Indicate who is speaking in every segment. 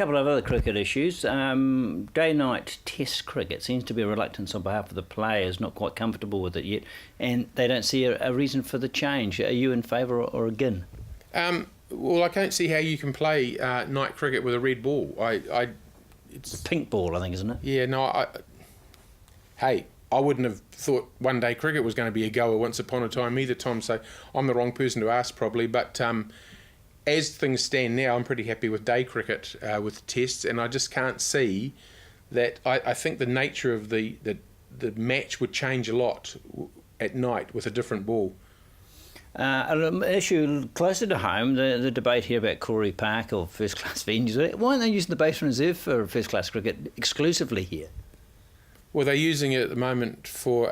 Speaker 1: couple of other cricket issues. Day-night test cricket seems to be a reluctance on behalf of the players, not quite comfortable with it yet, and they don't see a reason for the change. Are you in favour or against?
Speaker 2: Well, I can't see how you can play night cricket with a red ball.
Speaker 1: It's a pink ball, I think, isn't it?
Speaker 2: Yeah, no, I wouldn't have thought one-day cricket was going to be a goer once upon a time either, Tom, so I'm the wrong person to ask probably, but as things stand now, I'm pretty happy with day cricket with tests, and I just can't see that. I think the nature of the match would change a lot at night with a different ball.
Speaker 1: An issue closer to home, the debate here about Corey Park or first-class venues. Why aren't they using the Basin Reserve for first-class cricket exclusively here?
Speaker 2: Well, they're using it at the moment for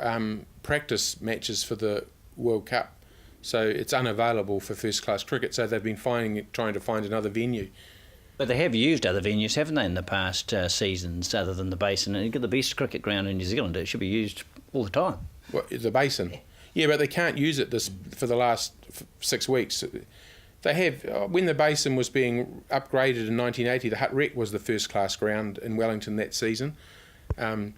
Speaker 2: practice matches for the World Cup, so it's unavailable for first-class cricket, so they've been trying to find another venue.
Speaker 1: But they have used other venues, haven't they, in the past seasons, other than the Basin? And you've got the best cricket ground in New Zealand. It should be used all the time.
Speaker 2: What, the Basin? Yeah, but they can't use it for the last 6 weeks. They have, when the Basin was being upgraded in 1980, the Hut Rec was the first-class ground in Wellington that season. I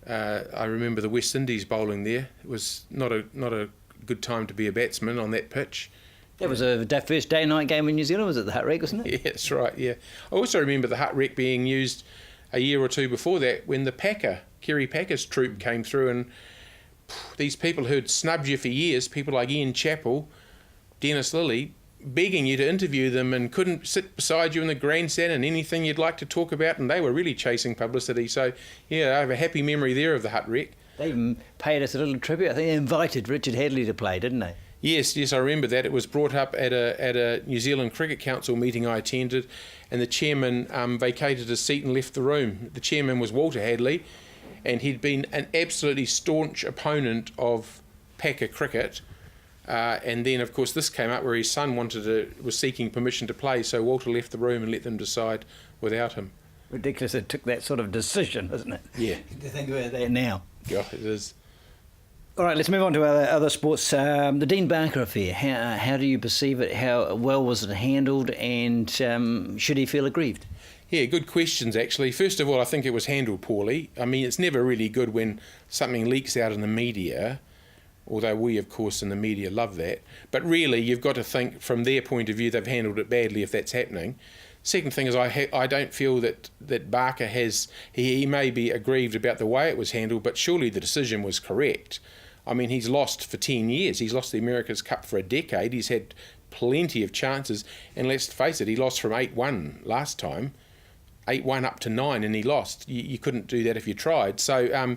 Speaker 2: remember the West Indies bowling there. It was not a good time to be a batsman on that pitch.
Speaker 1: That was a first day-night game in New Zealand, was it, the Hut Rec, wasn't it?
Speaker 2: Yeah, that's right, yeah. I also remember the Hut Rec being used a year or two before that when the Kerry Packer's troop came through, and these people who'd snubbed you for years, people like Ian Chappell, Dennis Lilly, begging you to interview them and couldn't sit beside you in the grandstand and anything you'd like to talk about, and they were really chasing publicity. So, yeah, I have a happy memory there of the Hut Rec.
Speaker 1: They even paid us a little tribute. I think they invited Richard Hadley to play, didn't they?
Speaker 2: Yes, I remember that. It was brought up at a New Zealand Cricket Council meeting I attended, and the chairman vacated his seat and left the room. The chairman was Walter Hadley, and he'd been an absolutely staunch opponent of Packer cricket. And then, of course, this came up where his son was seeking permission to play, so Walter left the room and let them decide without him.
Speaker 1: Ridiculous it took that sort of decision, isn't it?
Speaker 2: Yeah.
Speaker 1: To think about that now.
Speaker 2: Yeah, it is.
Speaker 1: All right, let's move on to other sports. The Dean Barker affair, how do you perceive it? How well was it handled, and should he feel aggrieved?
Speaker 2: Yeah, good questions, actually. First of all, I think it was handled poorly. I mean, it's never really good when something leaks out in the media, although we, of course, in the media love that. But really, you've got to think from their point of view, they've handled it badly if that's happening. Second thing is I don't feel that Barker he may be aggrieved about the way it was handled, but surely the decision was correct. I mean, he's lost for 10 years. He's lost the America's Cup for a decade. He's had plenty of chances. And let's face it, he lost from 8-1 last time. 8-1 up to 9 and he lost. You couldn't do that if you tried. So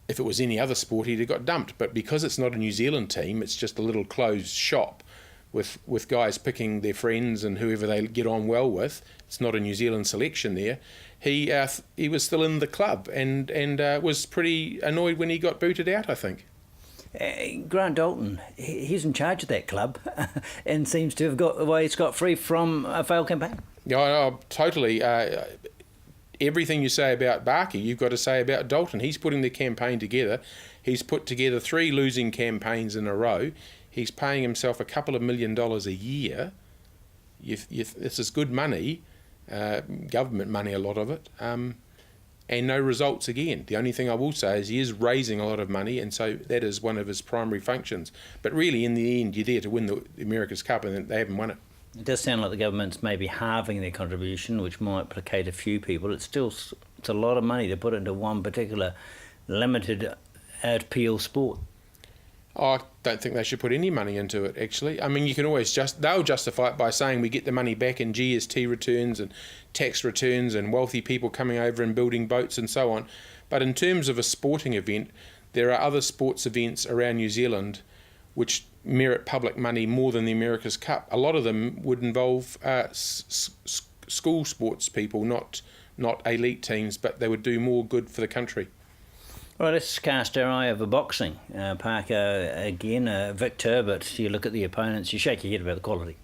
Speaker 2: if it was any other sport, he'd have got dumped. But because it's not a New Zealand team, it's just a little closed shop with guys picking their friends and whoever they get on well with. It's not a New Zealand selection there. He was still in the club and was pretty annoyed when he got booted out, I think.
Speaker 1: Grant Dalton, he's in charge of that club and seems to have got away scot-free from a failed campaign.
Speaker 2: Yeah, totally. Everything you say about Barker, you've got to say about Dalton. He's putting the campaign together. He's put together 3 losing campaigns in a row. He's paying himself $2 million a year. This is good money, government money, a lot of it. And no results again. The only thing I will say is he is raising a lot of money, and so that is one of his primary functions. But really, in the end, you're there to win the America's Cup, and they haven't won it.
Speaker 1: It does sound like the government's maybe halving their contribution, which might placate a few people. It's a lot of money to put into one particular limited appeal sport.
Speaker 2: I don't think they should put any money into it, actually. I mean, you can always they'll justify it by saying we get the money back in GST returns and tax returns and wealthy people coming over and building boats and so on. But in terms of a sporting event, there are other sports events around New Zealand which merit public money more than the America's Cup. A lot of them would involve school sports people, not elite teams, but they would do more good for the country.
Speaker 1: Right, let's cast our eye over boxing. Parker, again, Victor, but you look at the opponents, you shake your head about the quality.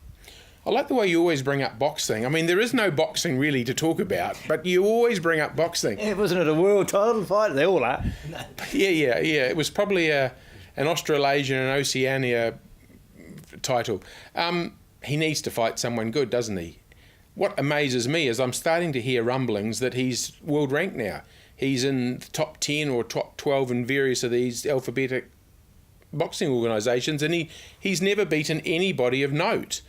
Speaker 2: I like the way you always bring up boxing. I mean, there is no boxing really to talk about, but you always bring up boxing.
Speaker 1: Yeah, wasn't it a world title fight? They all are.
Speaker 2: Yeah. It was probably an Australasian and Oceania title. He needs to fight someone good, doesn't he? what amazes me is I'm starting to hear rumblings that he's world ranked now. He's in the top 10 or top 12 in various of these alphabetic boxing organisations, and he's never beaten anybody of note.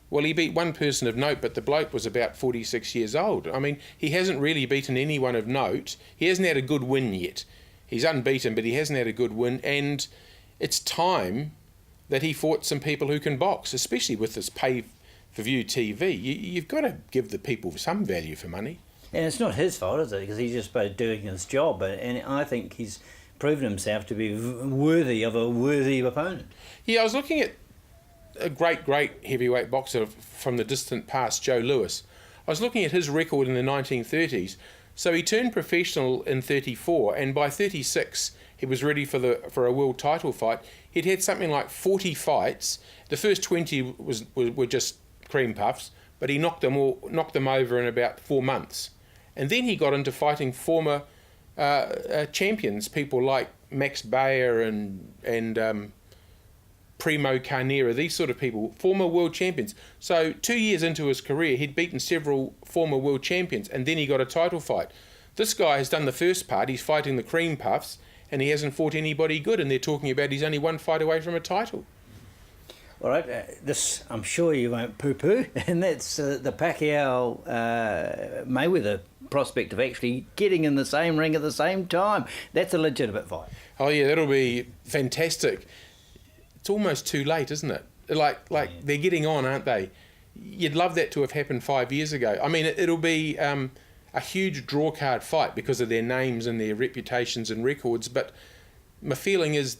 Speaker 2: Well, he beat one person of note, but the bloke was about 46 years old. I mean, he hasn't really beaten anyone of note. He hasn't had a good win yet. He's unbeaten, but he hasn't had a good win, and it's time that he fought some people who can box, especially with this pay-per-view TV. You've got to give the people some value for money.
Speaker 1: And it's not his fault, is it? Because he's just doing his job, and I think he's proven himself to be worthy of a worthy opponent.
Speaker 2: Yeah, I was looking at a great heavyweight boxer from the distant past, Joe Louis. I was looking at his record in the 1930s. So he turned professional in 34, and by 36 he was ready for a world title fight. He'd had something like 40 fights. The first 20 were just cream puffs, but he knocked them over in about 4 months. And then he got into fighting former champions, people like Max Baer and Primo Carnera, these sort of people, former world champions. So 2 years into his career, he'd beaten several former world champions, and then he got a title fight. This guy has done the first part. He's fighting the cream puffs, and he hasn't fought anybody good, and they're talking about he's only one fight away from a title.
Speaker 1: All right, this I'm sure you won't poo-poo, and that's the Pacquiao-Mayweather prospect of actually getting in the same ring at the same time. That's a legitimate fight.
Speaker 2: Oh yeah, that'll be fantastic. It's almost too late, isn't it? Like they're getting on, aren't they? You'd love that to have happened 5 years ago. I mean, it'll be a huge drawcard fight because of their names and their reputations and records, but my feeling is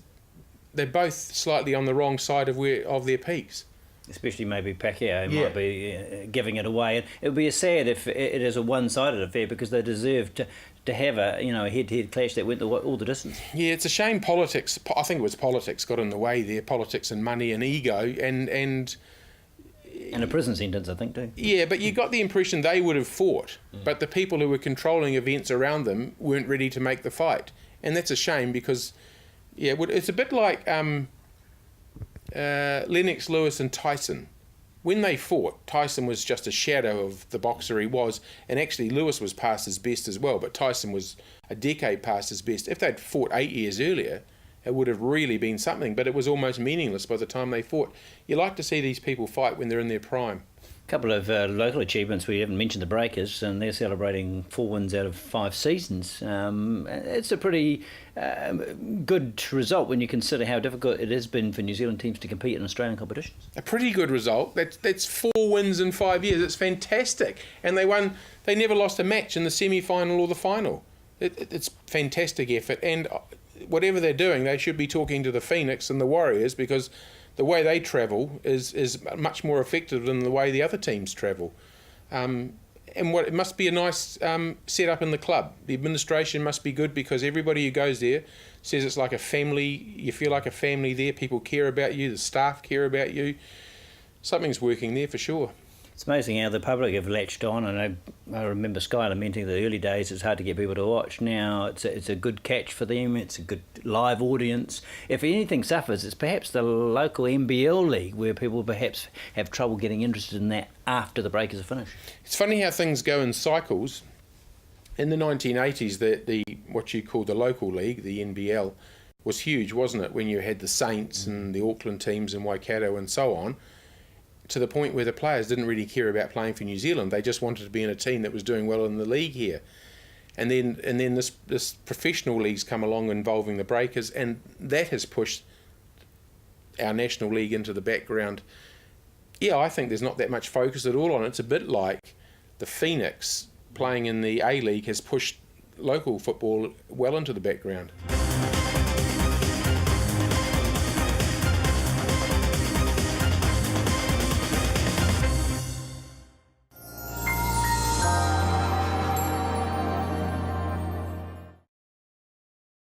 Speaker 2: they're both slightly on the wrong side of their peaks.
Speaker 1: Especially maybe Pacquiao might be giving it away. And it would be sad if it is a one-sided affair, because they deserve to have a head-to-head clash that went all the distance.
Speaker 2: Yeah, it's a shame politics. I think it was politics got in the way there. Politics and money and ego and
Speaker 1: a prison sentence, I think, too.
Speaker 2: Yeah, but you got the impression they would have fought, but the people who were controlling events around them weren't ready to make the fight, and that's a shame because, yeah, it's a bit like Lennox Lewis and Tyson. When they fought, Tyson was just a shadow of the boxer he was, and actually Lewis was past his best as well, but Tyson was a decade past his best. If they'd fought 8 years earlier, it would have really been something, but it was almost meaningless by the time they fought. You like to see these people fight when they're in their prime.
Speaker 1: A couple of local achievements. We haven't mentioned the Breakers, and they're celebrating 4 wins out of 5 seasons. It's a pretty good result when you consider how difficult it has been for New Zealand teams to compete in Australian competitions.
Speaker 2: A pretty good result. That's 4 wins in 5 years. It's fantastic. And they won. They never lost a match in the semi-final or the final. It's fantastic effort. And whatever they're doing, they should be talking to the Phoenix and the Warriors, because the way they travel is much more effective than the way the other teams travel. It must be a nice setup in the club. The administration must be good, because everybody who goes there says it's like a family. You feel like a family there. People care about you. The staff care about you. Something's working there for sure.
Speaker 1: It's amazing how the public have latched on. I remember Sky lamenting the early days it's hard to get people to watch. Now it's a good catch for them. It's a good live audience. If anything suffers, it's perhaps the local NBL league, where people perhaps have trouble getting interested in that after the Breakers are finished.
Speaker 2: It's funny how things go in cycles. In the 1980s, the what you call the local league, the NBL, was huge, wasn't it? When you had the Saints and the Auckland teams and Waikato and so on, to the point where the players didn't really care about playing for New Zealand. They just wanted to be in a team that was doing well in the league here. And then this professional league's come along involving the Breakers, and that has pushed our national league into the background. Yeah, I think there's not that much focus at all on it. It's a bit like the Phoenix playing in the A-League has pushed local football well into the background.